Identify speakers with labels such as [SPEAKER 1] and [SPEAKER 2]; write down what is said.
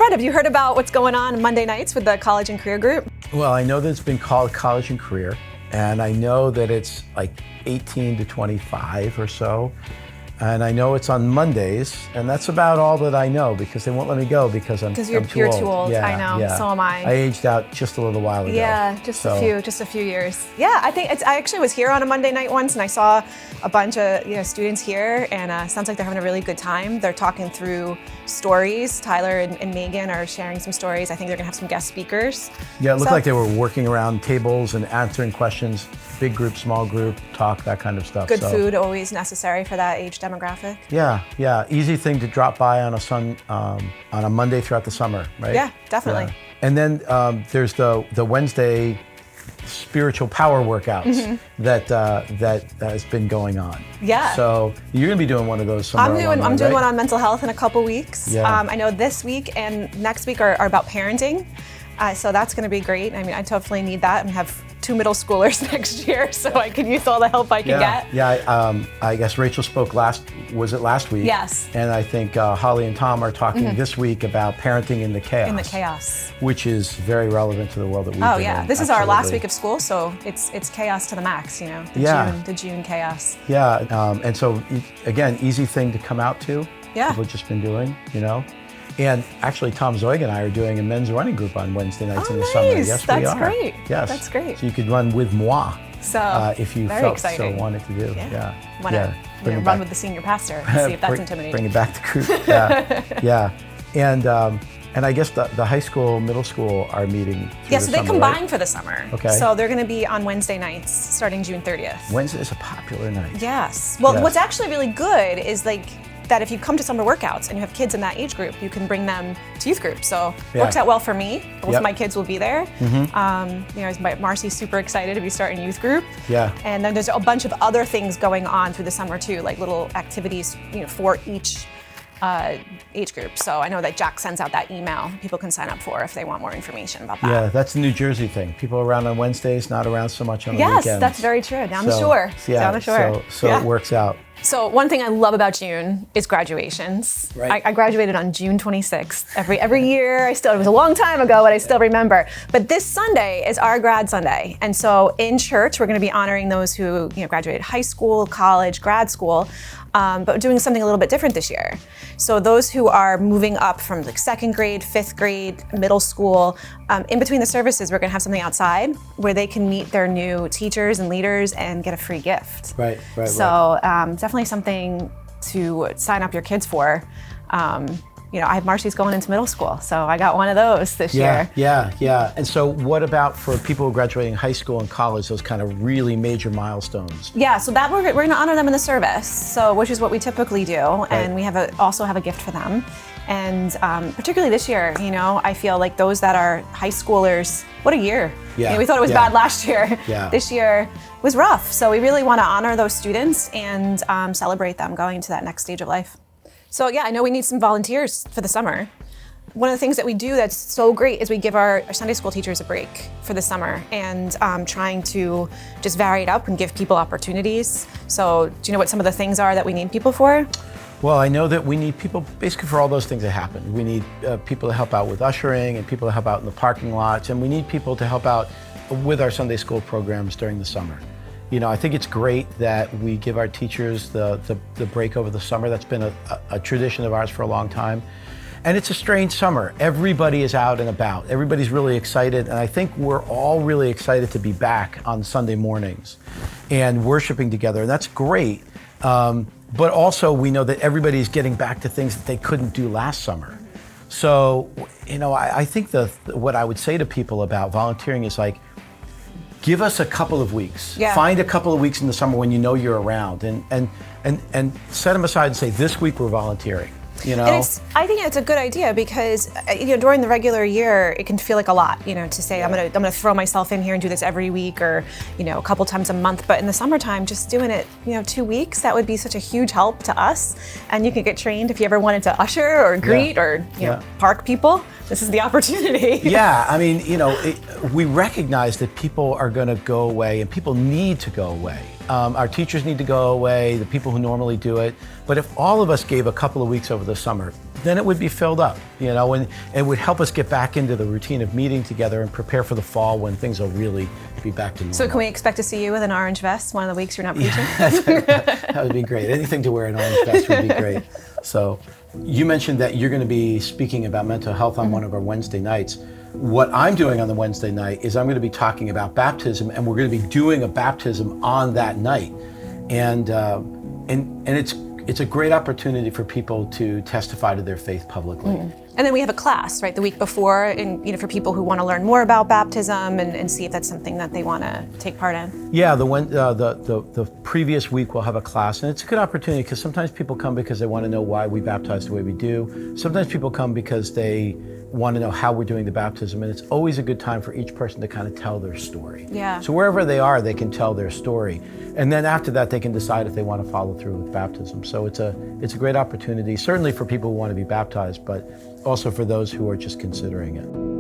[SPEAKER 1] Fred, have you heard about what's going on Monday nights with the college and career group?
[SPEAKER 2] Well, I know that it's been called College and Career, and I know that it's like 18 to 25 or so. And I know it's on Mondays, and that's about all that I know because they won't let me go because I'm too old.
[SPEAKER 1] You're too old.
[SPEAKER 2] Yeah,
[SPEAKER 1] I know. So am I.
[SPEAKER 2] I aged out just a little while ago.
[SPEAKER 1] Yeah, just a few years. Yeah, I think I actually was here on a Monday night once, and I saw a bunch of students here, and sounds like they're having a really good time. They're talking through stories. Tyler and Megan are sharing some stories. I think they're gonna have some guest speakers.
[SPEAKER 2] Yeah, it looked like they were working around tables and answering questions. Big group, small group, talk, that kind of stuff.
[SPEAKER 1] Good food, always necessary for that age demographic.
[SPEAKER 2] Yeah. Easy thing to drop by on a Monday throughout the summer, right?
[SPEAKER 1] Yeah, definitely.
[SPEAKER 2] Yeah. And then there's the Wednesday spiritual power workouts that has been going on.
[SPEAKER 1] Yeah.
[SPEAKER 2] So you're gonna be doing one of those somewhere.
[SPEAKER 1] I'm doing one on mental health in a couple weeks.
[SPEAKER 2] Yeah.
[SPEAKER 1] I know this week and next week are about parenting. So that's going to be great. I mean, I totally need that and have 2 middle schoolers next year, so I can use all the help I can get.
[SPEAKER 2] Yeah, I guess Rachel spoke last week?
[SPEAKER 1] Yes.
[SPEAKER 2] And I think Holly and Tom are talking this week about parenting in the chaos.
[SPEAKER 1] In the chaos.
[SPEAKER 2] Which is very relevant to the world that we live in.
[SPEAKER 1] Oh yeah, this is our last week of school, so it's chaos to the max, the June chaos.
[SPEAKER 2] Yeah, and so again, easy thing to come out to.
[SPEAKER 1] Yeah.
[SPEAKER 2] People have just been doing, And actually, Tom Zoig and I are doing a men's running group on Wednesday nights in the summer. Yes, we are.
[SPEAKER 1] That's great.
[SPEAKER 2] Yes.
[SPEAKER 1] That's great.
[SPEAKER 2] So you could run with moi.
[SPEAKER 1] So
[SPEAKER 2] if you
[SPEAKER 1] very
[SPEAKER 2] felt
[SPEAKER 1] exciting.
[SPEAKER 2] so wanted to do. Yeah.
[SPEAKER 1] Want to run with the senior pastor and see if that's intimidating.
[SPEAKER 2] Bring it back to group. Yeah. And I guess the high school, middle school are meeing.
[SPEAKER 1] Yeah, so they combine
[SPEAKER 2] right?
[SPEAKER 1] for the summer.
[SPEAKER 2] Okay.
[SPEAKER 1] So they're going to be on Wednesday nights starting June 30th.
[SPEAKER 2] Wednesday is a popular night.
[SPEAKER 1] Yes. Well, what's actually really good is that if you come to summer workouts and you have kids in that age group, you can bring them to youth group. So it works out well for me. Both of my kids will be there. Marcy's super excited to be starting youth group.
[SPEAKER 2] Yeah.
[SPEAKER 1] And then there's a bunch of other things going on through the summer too, like little activities, for each age group. So I know that Jack sends out that email people can sign up for if they want more information about that.
[SPEAKER 2] Yeah, that's the New Jersey thing. People are around on Wednesdays, not around so much on the weekends.
[SPEAKER 1] Yes, that's very true. Down the shore. Down the shore.
[SPEAKER 2] So it works out.
[SPEAKER 1] So one thing I love about June is graduations.
[SPEAKER 2] Right.
[SPEAKER 1] I graduated on June 26th. Every year, it was a long time ago, but I still remember. But this Sunday is our grad Sunday. And so in church, we're gonna be honoring those who graduated high school, college, grad school, but doing something a little bit different this year. So those who are moving up from 2nd grade, 5th grade, middle school, in between the services, we're gonna have something outside where they can meet their new teachers and leaders and get a free gift.
[SPEAKER 2] Right.
[SPEAKER 1] So definitely something to sign up your kids for. I have Marcy's going into middle school, so I got one of those this year.
[SPEAKER 2] Yeah. And so what about for people graduating high school and college, those kind of really major milestones?
[SPEAKER 1] Yeah, so that we're going to honor them in the service, which is what we typically do, and we also have a gift for them. And particularly this year, I feel like those that are high schoolers, what a year.
[SPEAKER 2] Yeah.
[SPEAKER 1] We thought it was bad last year.
[SPEAKER 2] Yeah.
[SPEAKER 1] This year was rough. So we really want to honor those students and celebrate them going to that next stage of life. So I know we need some volunteers for the summer. One of the things that we do that's so great is we give our Sunday school teachers a break for the summer and trying to just vary it up and give people opportunities. So do you know what some of the things are that we need people for?
[SPEAKER 2] Well, I know that we need people basically for all those things that happen. We need people to help out with ushering and people to help out in the parking lots, and we need people to help out with our Sunday school programs during the summer. I think it's great that we give our teachers the break over the summer. That's been a tradition of ours for a long time. And it's a strange summer. Everybody is out and about. Everybody's really excited. And I think we're all really excited to be back on Sunday mornings and worshiping together. And that's great. But also we know that everybody's getting back to things that they couldn't do last summer. So, I think what I would say to people about volunteering is give us a couple of weeks.
[SPEAKER 1] Yeah.
[SPEAKER 2] Find a couple of weeks in the summer when you're around and set them aside and say, this week we're volunteering. And
[SPEAKER 1] I think it's a good idea because during the regular year it can feel like a lot, to say I'm gonna throw myself in here and do this every week or a couple times a month. But in the summertime, just doing it 2 weeks, that would be such a huge help to us. And you could get trained if you ever wanted to usher or greet or park people. This is the opportunity.
[SPEAKER 2] Yeah, I mean, we recognize that people are going to go away and people need to go away. Our teachers need to go away, the people who normally do it. But if all of us gave a couple of weeks over the summer, then it would be filled up, and it would help us get back into the routine of meeting together and prepare for the fall when things will really be back to normal.
[SPEAKER 1] So can we expect to see you with an orange vest one of the weeks you're not preaching?
[SPEAKER 2] That would be great. Anything to wear an orange vest would be great. So you mentioned that you're going to be speaking about mental health on one of our Wednesday nights. What I'm doing on the Wednesday night is I'm going to be talking about baptism, and we're going to be doing a baptism on that night. And it's a great opportunity for people to testify to their faith publicly.
[SPEAKER 1] And then we have a class, right, the week before, and for people who want to learn more about baptism and see if that's something that they want to take part in.
[SPEAKER 2] Yeah, the previous week we'll have a class, and it's a good opportunity because sometimes people come because they want to know why we baptize the way we do. Sometimes people come because they want to know how we're doing the baptism, and it's always a good time for each person to kind of tell their story.
[SPEAKER 1] Yeah.
[SPEAKER 2] So wherever they are, they can tell their story, and then after that, they can decide if they want to follow through with baptism. So it's a great opportunity, certainly for people who want to be baptized, but also for those who are just considering it.